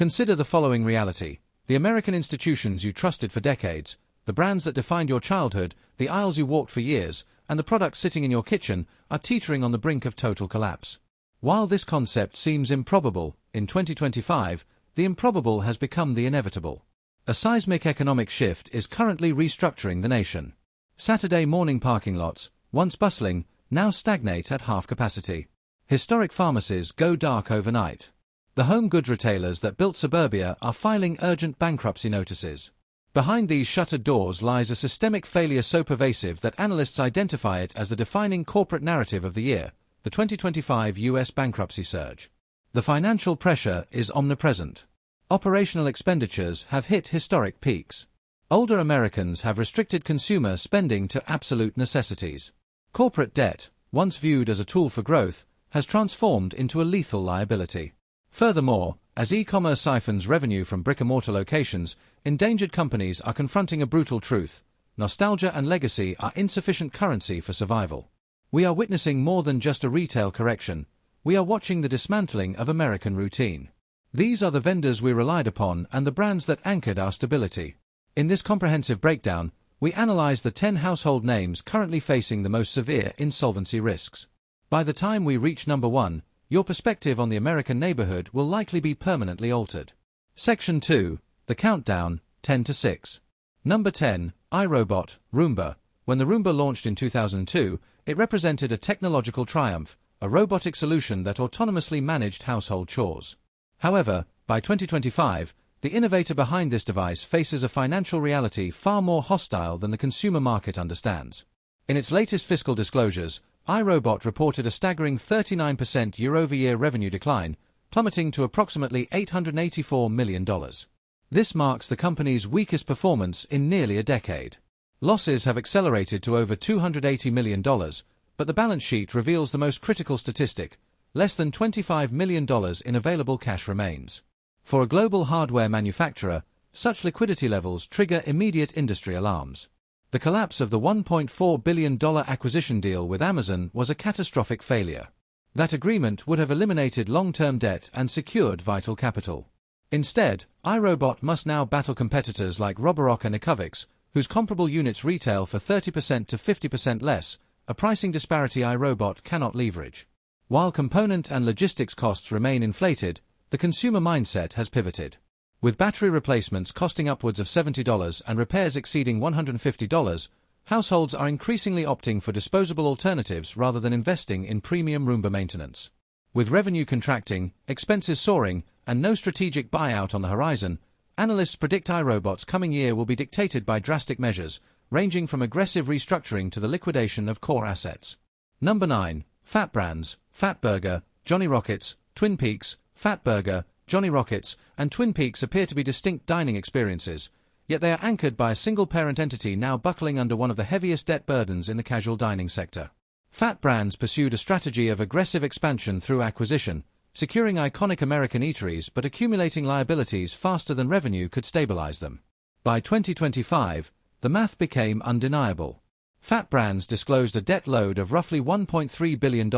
Consider the following reality. The American institutions you trusted for decades, the brands that defined your childhood, the aisles you walked for years, and the products sitting in your kitchen are teetering on the brink of total collapse. While this concept seems improbable, in 2025, the improbable has become the inevitable. A seismic economic shift is currently restructuring the nation. Saturday morning parking lots, once bustling, now stagnate at half capacity. Historic pharmacies go dark overnight. The home goods retailers that built suburbia are filing urgent bankruptcy notices. Behind these shuttered doors lies a systemic failure so pervasive that analysts identify it as the defining corporate narrative of the year, the 2025 U.S. bankruptcy surge. The financial pressure is omnipresent. Operational expenditures have hit historic peaks. Older Americans have restricted consumer spending to absolute necessities. Corporate debt, once viewed as a tool for growth, has transformed into a lethal liability. Furthermore, as e-commerce siphons revenue from brick-and-mortar locations, endangered companies are confronting a brutal truth. Nostalgia and legacy are insufficient currency for survival. We are witnessing more than just a retail correction. We are watching the dismantling of American routine. These are the vendors we relied upon and the brands that anchored our stability. In this comprehensive breakdown, we analyze the 10 household names currently facing the most severe insolvency risks. By the time we reach number 1, your perspective on the American neighborhood will likely be permanently altered. Section 2, The Countdown, 10 to 6. Number 10, iRobot, Roomba. When the Roomba launched in 2002, it represented a technological triumph, a robotic solution that autonomously managed household chores. However, by 2025, the innovator behind this device faces a financial reality far more hostile than the consumer market understands. In its latest fiscal disclosures, iRobot reported a staggering 39% year-over-year revenue decline, plummeting to approximately $884 million. This marks the company's weakest performance in nearly a decade. Losses have accelerated to over $280 million, but the balance sheet reveals the most critical statistic: less than $25 million in available cash remains. For a global hardware manufacturer, such liquidity levels trigger immediate industry alarms. The collapse of the $1.4 billion acquisition deal with Amazon was a catastrophic failure. That agreement would have eliminated long-term debt and secured vital capital. Instead, iRobot must now battle competitors like Roborock and Ecovix, whose comparable units retail for 30% to 50% less, a pricing disparity iRobot cannot leverage. While component and logistics costs remain inflated, the consumer mindset has pivoted. With battery replacements costing upwards of $70 and repairs exceeding $150, households are increasingly opting for disposable alternatives rather than investing in premium Roomba maintenance. With revenue contracting, expenses soaring, and no strategic buyout on the horizon, analysts predict iRobot's coming year will be dictated by drastic measures, ranging from aggressive restructuring to the liquidation of core assets. Number 9. Fat Brands, Fatburger, Johnny Rockets, Twin Peaks. Fatburger, Johnny Rockets, and Twin Peaks appear to be distinct dining experiences, yet they are anchored by a single parent entity now buckling under one of the heaviest debt burdens in the casual dining sector. Fat Brands pursued a strategy of aggressive expansion through acquisition, securing iconic American eateries but accumulating liabilities faster than revenue could stabilize them. By 2025, the math became undeniable. Fat Brands disclosed a debt load of roughly $1.3 billion,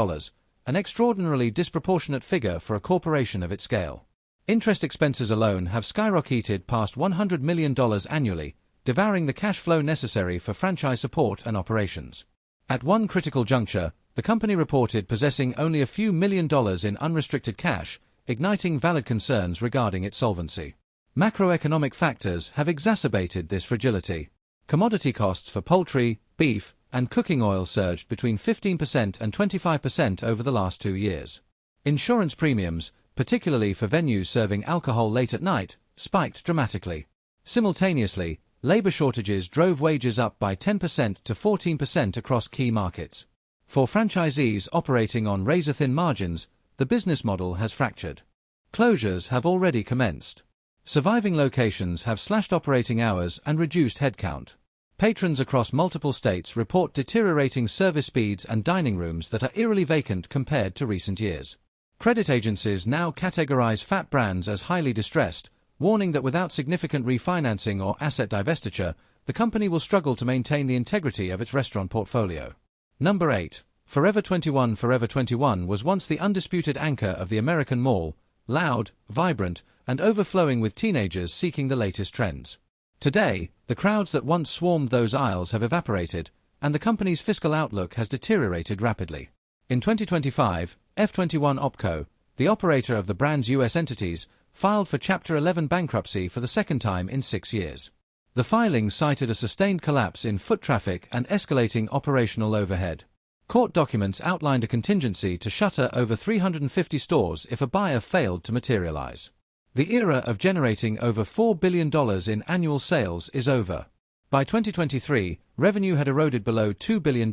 an extraordinarily disproportionate figure for a corporation of its scale. Interest expenses alone have skyrocketed past $100 million annually, devouring the cash flow necessary for franchise support and operations. At one critical juncture, the company reported possessing only a few $1 million in unrestricted cash, igniting valid concerns regarding its solvency. Macroeconomic factors have exacerbated this fragility. Commodity costs for poultry, beef, and cooking oil surged between 15% and 25% over the last 2 years. Insurance premiums, particularly for venues serving alcohol late at night, spiked dramatically. Simultaneously, labor shortages drove wages up by 10% to 14% across key markets. For franchisees operating on razor-thin margins, the business model has fractured. Closures have already commenced. Surviving locations have slashed operating hours and reduced headcount. Patrons across multiple states report deteriorating service speeds and dining rooms that are eerily vacant compared to recent years. Credit agencies now categorize Fat Brands as highly distressed, warning that without significant refinancing or asset divestiture, the company will struggle to maintain the integrity of its restaurant portfolio. Number 8. Forever 21. Forever 21 was once the undisputed anchor of the American mall, loud, vibrant, and overflowing with teenagers seeking the latest trends. Today, the crowds that once swarmed those aisles have evaporated, and the company's fiscal outlook has deteriorated rapidly. In 2025, F21 OpCo, the operator of the brand's U.S. entities, filed for Chapter 11 bankruptcy for the second time in 6 years. The filing cited a sustained collapse in foot traffic and escalating operational overhead. Court documents outlined a contingency to shutter over 350 stores if a buyer failed to materialize. The era of generating over $4 billion in annual sales is over. By 2023, revenue had eroded below $2 billion,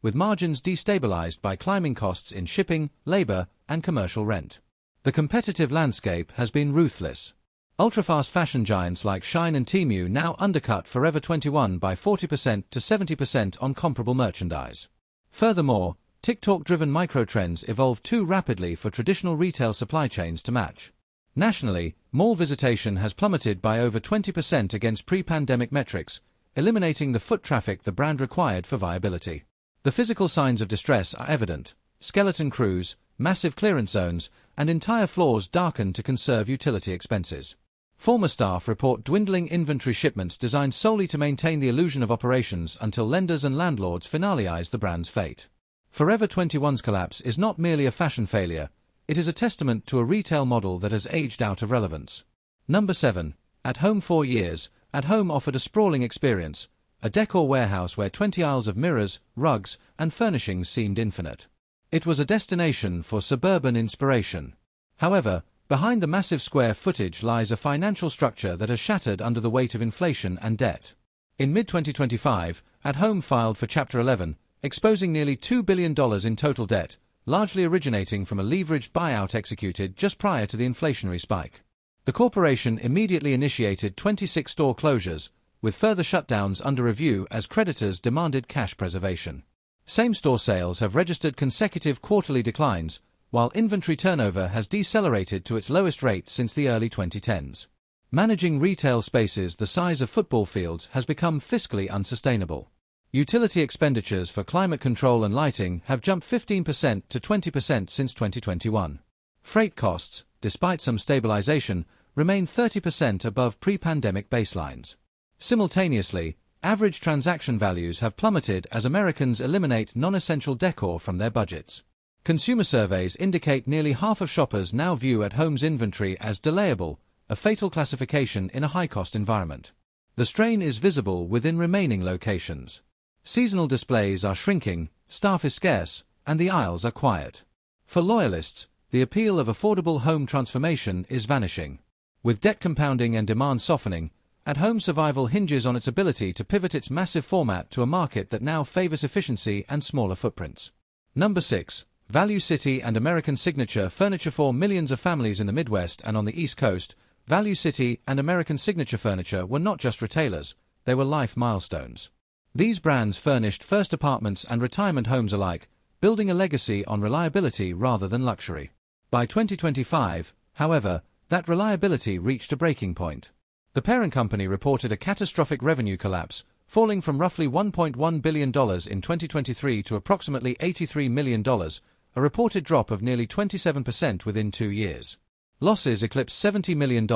with margins destabilized by climbing costs in shipping, labor, and commercial rent. The competitive landscape has been ruthless. Ultra-fast fashion giants like Shein and Temu now undercut Forever 21 by 40% to 70% on comparable merchandise. Furthermore, TikTok-driven microtrends evolve too rapidly for traditional retail supply chains to match. Nationally, mall visitation has plummeted by over 20% against pre-pandemic metrics, eliminating the foot traffic the brand required for viability. The physical signs of distress are evident: skeleton crews, massive clearance zones, and entire floors darkened to conserve utility expenses. Former staff report dwindling inventory shipments designed solely to maintain the illusion of operations until lenders and landlords finalize the brand's fate. Forever 21's collapse is not merely a fashion failure, it is a testament to a retail model that has aged out of relevance. Number 7. At Home. 4 years, At Home offered a sprawling experience, a decor warehouse where 20 aisles of mirrors, rugs, and furnishings seemed infinite. It was a destination for suburban inspiration. However, behind the massive square footage lies a financial structure that has shattered under the weight of inflation and debt. In mid-2025, At Home filed for Chapter 11, exposing nearly $2 billion in total debt, largely originating from a leveraged buyout executed just prior to the inflationary spike. The corporation immediately initiated 26 store closures, with further shutdowns under review as creditors demanded cash preservation. Same-store sales have registered consecutive quarterly declines, while inventory turnover has decelerated to its lowest rate since the early 2010s. Managing retail spaces the size of football fields has become fiscally unsustainable. Utility expenditures for climate control and lighting have jumped 15% to 20% since 2021. Freight costs, despite some stabilization, remain 30% above pre-pandemic baselines. Simultaneously, average transaction values have plummeted as Americans eliminate non-essential decor from their budgets. Consumer surveys indicate nearly half of shoppers now view At Home's inventory as delayable, a fatal classification in a high-cost environment. The strain is visible within remaining locations. Seasonal displays are shrinking, staff is scarce, and the aisles are quiet. For loyalists, the appeal of affordable home transformation is vanishing. With debt compounding and demand softening, At Home's survival hinges on its ability to pivot its massive format to a market that now favors efficiency and smaller footprints. Number 6. Value City and American Signature Furniture. For millions of families in the Midwest and on the East Coast, Value City and American Signature Furniture were not just retailers, they were life milestones. These brands furnished first apartments and retirement homes alike, building a legacy on reliability rather than luxury. By 2025, however, that reliability reached a breaking point. The parent company reported a catastrophic revenue collapse, falling from roughly $1.1 billion in 2023 to approximately $83 million, a reported drop of nearly 27% within 2 years. Losses eclipsed $70 million,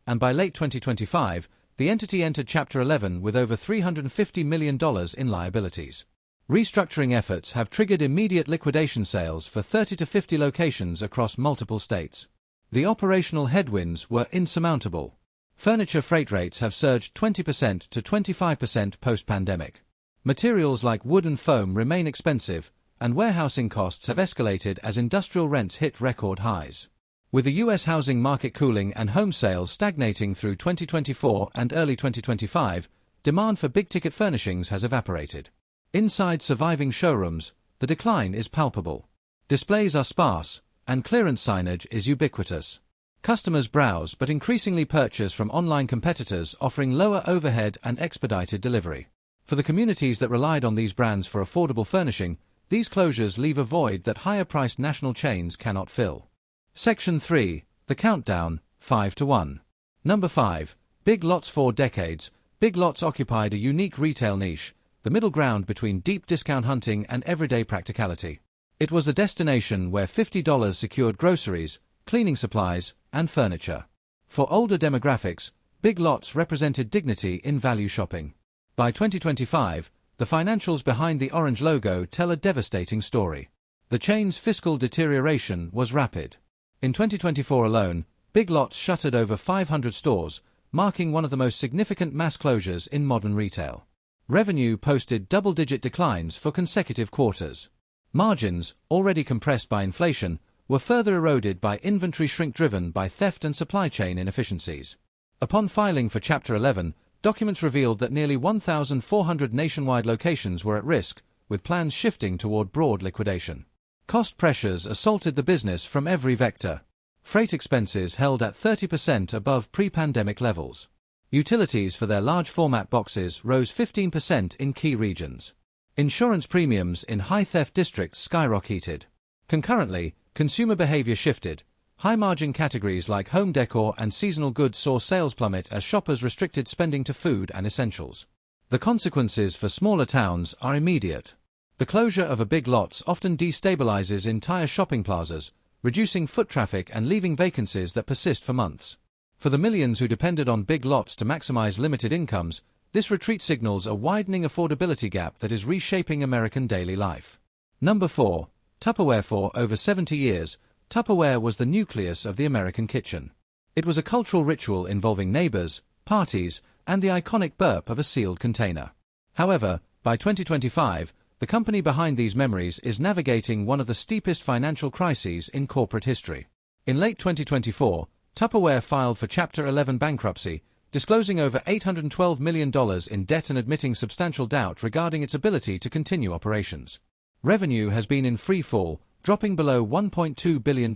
and by late 2025, the entity entered Chapter 11 with over $350 million in liabilities. Restructuring efforts have triggered immediate liquidation sales for 30 to 50 locations across multiple states. The operational headwinds were insurmountable. Furniture freight rates have surged 20% to 25% post-pandemic. Materials like wood and foam remain expensive, and warehousing costs have escalated as industrial rents hit record highs. With the U.S. housing market cooling and home sales stagnating through 2024 and early 2025, demand for big-ticket furnishings has evaporated. Inside surviving showrooms, the decline is palpable. Displays are sparse, and clearance signage is ubiquitous. Customers browse but increasingly purchase from online competitors offering lower overhead and expedited delivery. For the communities that relied on these brands for affordable furnishing, these closures leave a void that higher-priced national chains cannot fill. Section 3. The Countdown, 5 to 1. Number 5. Big Lots. For decades, Big Lots occupied a unique retail niche, the middle ground between deep discount hunting and everyday practicality. It was a destination where $50 secured groceries, cleaning supplies, and furniture. For older demographics, big lots represented dignity in value shopping. By 2025, the financials behind the orange logo tell a devastating story. The chain's fiscal deterioration was rapid. In 2024 alone, Big Lots shuttered over 500 stores, marking one of the most significant mass closures in modern retail. Revenue posted double-digit declines for consecutive quarters. Margins, already compressed by inflation, were further eroded by inventory shrink driven by theft and supply chain inefficiencies. Upon filing for Chapter 11, documents revealed that nearly 1,400 nationwide locations were at risk, with plans shifting toward broad liquidation. Cost pressures assaulted the business from every vector. Freight expenses held at 30% above pre-pandemic levels. Utilities for their large format boxes rose 15% in key regions. Insurance premiums in high-theft districts skyrocketed. Concurrently, consumer behavior shifted. High-margin categories like home decor and seasonal goods saw sales plummet as shoppers restricted spending to food and essentials. The consequences for smaller towns are immediate. The closure of a Big Lots often destabilizes entire shopping plazas, reducing foot traffic and leaving vacancies that persist for months. For the millions who depended on Big Lots to maximize limited incomes, this retreat signals a widening affordability gap that is reshaping American daily life. Number 4. Tupperware. For over 70 years, Tupperware was the nucleus of the American kitchen. It was a cultural ritual involving neighbors, parties, and the iconic burp of a sealed container. However, by 2025, the company behind these memories is navigating one of the steepest financial crises in corporate history. In late 2024, Tupperware filed for Chapter 11 bankruptcy, disclosing over $812 million in debt and admitting substantial doubt regarding its ability to continue operations. Revenue has been in free fall, dropping below $1.2 billion,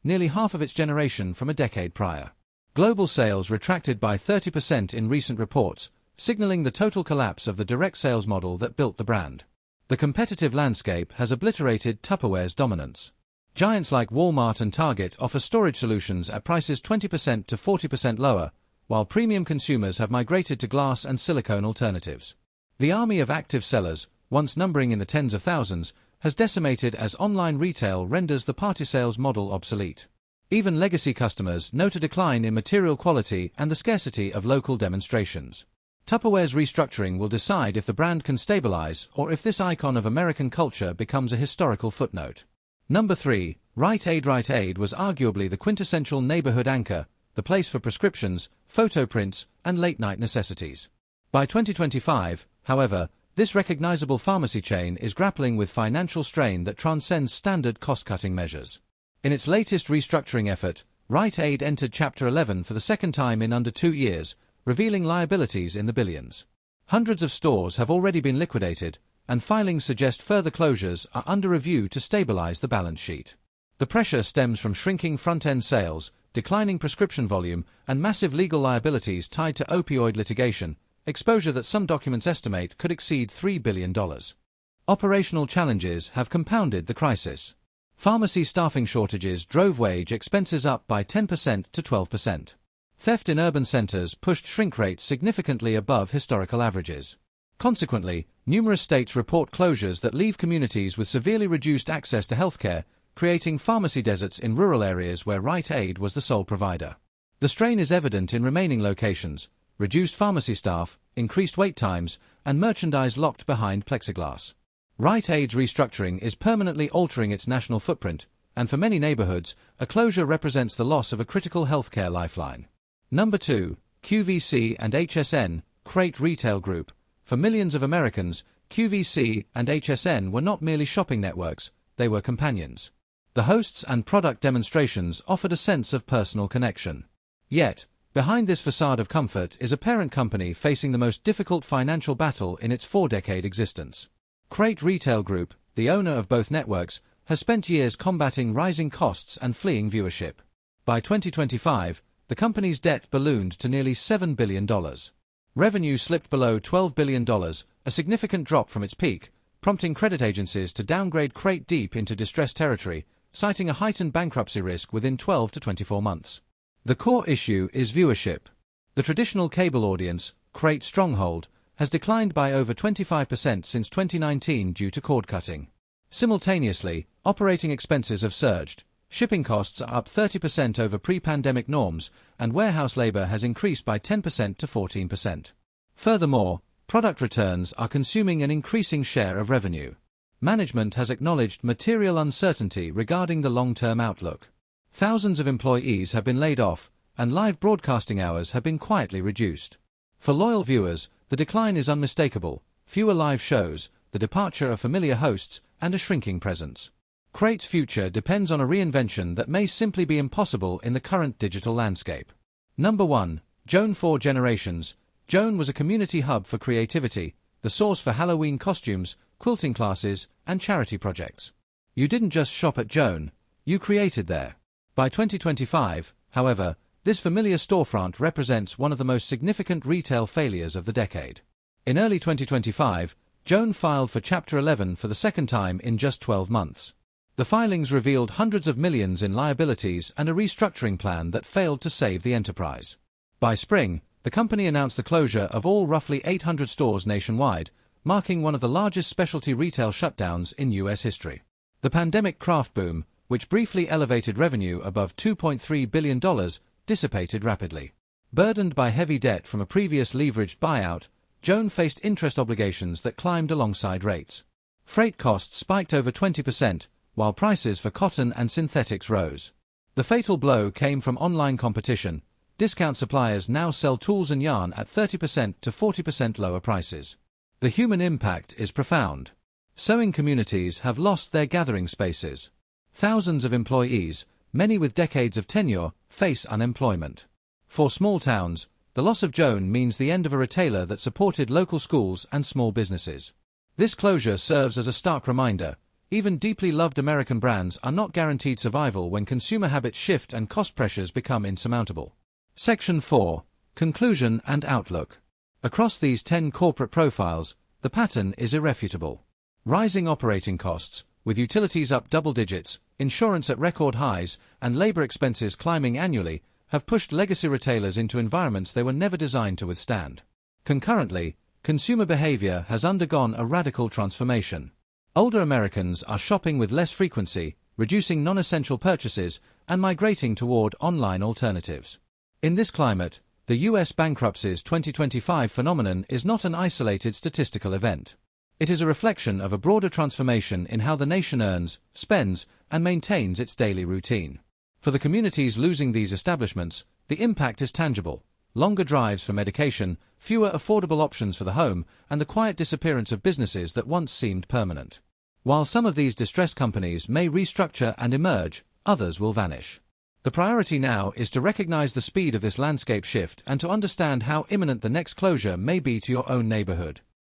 nearly half of its generation from a decade prior. Global sales retracted by 30% in recent reports, signaling the total collapse of the direct sales model that built the brand. The competitive landscape has obliterated Tupperware's dominance. Giants like Walmart and Target offer storage solutions at prices 20% to 40% lower, while premium consumers have migrated to glass and silicone alternatives. The army of active sellers, once numbering in the tens of thousands, has decimated as online retail renders the party sales model obsolete. Even legacy customers note a decline in material quality and the scarcity of local demonstrations. Tupperware's restructuring will decide if the brand can stabilize or if this icon of American culture becomes a historical footnote. Number 3. Rite Aid. Rite Aid was arguably the quintessential neighborhood anchor, the place for prescriptions, photo prints, and late-night necessities. By 2025, however, this recognizable pharmacy chain is grappling with financial strain that transcends standard cost-cutting measures. In its latest restructuring effort, Rite Aid entered Chapter 11 for the second time in under 2 years, revealing liabilities in the billions. Hundreds of stores have already been liquidated, and filings suggest further closures are under review to stabilize the balance sheet. The pressure stems from shrinking front-end sales, declining prescription volume, and massive legal liabilities tied to opioid litigation, exposure that some documents estimate could exceed $3 billion. Operational challenges have compounded the crisis. Pharmacy staffing shortages drove wage expenses up by 10% to 12%. Theft in urban centers pushed shrink rates significantly above historical averages. Consequently, numerous states report closures that leave communities with severely reduced access to healthcare, creating pharmacy deserts in rural areas where Rite Aid was the sole provider. The strain is evident in remaining locations: reduced pharmacy staff, increased wait times, and merchandise locked behind plexiglass. Rite Aid's restructuring is permanently altering its national footprint, and for many neighborhoods, a closure represents the loss of a critical healthcare lifeline. Number 2. QVC and HSN, Crate Retail Group. For millions of Americans, QVC and HSN were not merely shopping networks, they were companions. The hosts and product demonstrations offered a sense of personal connection. Yet, behind this facade of comfort is a parent company facing the most difficult financial battle in its 4-decade existence. Crate Retail Group, the owner of both networks, has spent years combating rising costs and fleeing viewership. By 2025, the company's debt ballooned to nearly $7 billion. Revenue slipped below $12 billion, a significant drop from its peak, prompting credit agencies to downgrade Crate deep into distressed territory, citing a heightened bankruptcy risk within 12 to 24 months. The core issue is viewership. The traditional cable audience, Crate stronghold, has declined by over 25% since 2019 due to cord cutting. Simultaneously, operating expenses have surged. Shipping costs are up 30% over pre-pandemic norms, and warehouse labor has increased by 10% to 14%. Furthermore, product returns are consuming an increasing share of revenue. Management has acknowledged material uncertainty regarding the long-term outlook. Thousands of employees have been laid off, and live broadcasting hours have been quietly reduced. For loyal viewers, the decline is unmistakable: fewer live shows, the departure of familiar hosts, and a shrinking presence. Crate's future depends on a reinvention that may simply be impossible in the current digital landscape. Number 1. Joann. For generations, Joann was a community hub for creativity, the source for Halloween costumes, quilting classes, and charity projects. You didn't just shop at Joann, you created there. By 2025, however, this familiar storefront represents one of the most significant retail failures of the decade. In early 2025, Joann filed for Chapter 11 for the second time in just 12 months. The filings revealed hundreds of millions in liabilities and a restructuring plan that failed to save the enterprise. By spring, the company announced the closure of all roughly 800 stores nationwide, marking one of the largest specialty retail shutdowns in U.S. history. The pandemic craft boom, which briefly elevated revenue above $2.3 billion, dissipated rapidly. Burdened by heavy debt from a previous leveraged buyout, Joann faced interest obligations that climbed alongside rates. Freight costs spiked over 20%, while prices for cotton and synthetics rose. The fatal blow came from online competition. Discount suppliers now sell tools and yarn at 30% to 40% lower prices. The human impact is profound. Sewing communities have lost their gathering spaces. Thousands of employees, many with decades of tenure, face unemployment. For small towns, the loss of Joann means the end of a retailer that supported local schools and small businesses. This closure serves as a stark reminder: even deeply loved American brands are not guaranteed survival when consumer habits shift and cost pressures become insurmountable. Section 4. Conclusion and Outlook. Across these 10 corporate profiles, the pattern is irrefutable. Rising operating costs, with utilities up double digits, insurance at record highs, and labor expenses climbing annually, have pushed legacy retailers into environments they were never designed to withstand. Concurrently, consumer behavior has undergone a radical transformation. Older Americans are shopping with less frequency, reducing non-essential purchases, and migrating toward online alternatives. In this climate, the U.S. bankruptcies 2025 phenomenon is not an isolated statistical event. It is a reflection of a broader transformation in how the nation earns, spends, and maintains its daily routine. For the communities losing these establishments, the impact is tangible: longer drives for medication, fewer affordable options for the home, and the quiet disappearance of businesses that once seemed permanent. While some of these distressed companies may restructure and emerge, others will vanish. The priority now is to recognize the speed of this landscape shift and to understand how imminent the next closure may be to your own neighborhood.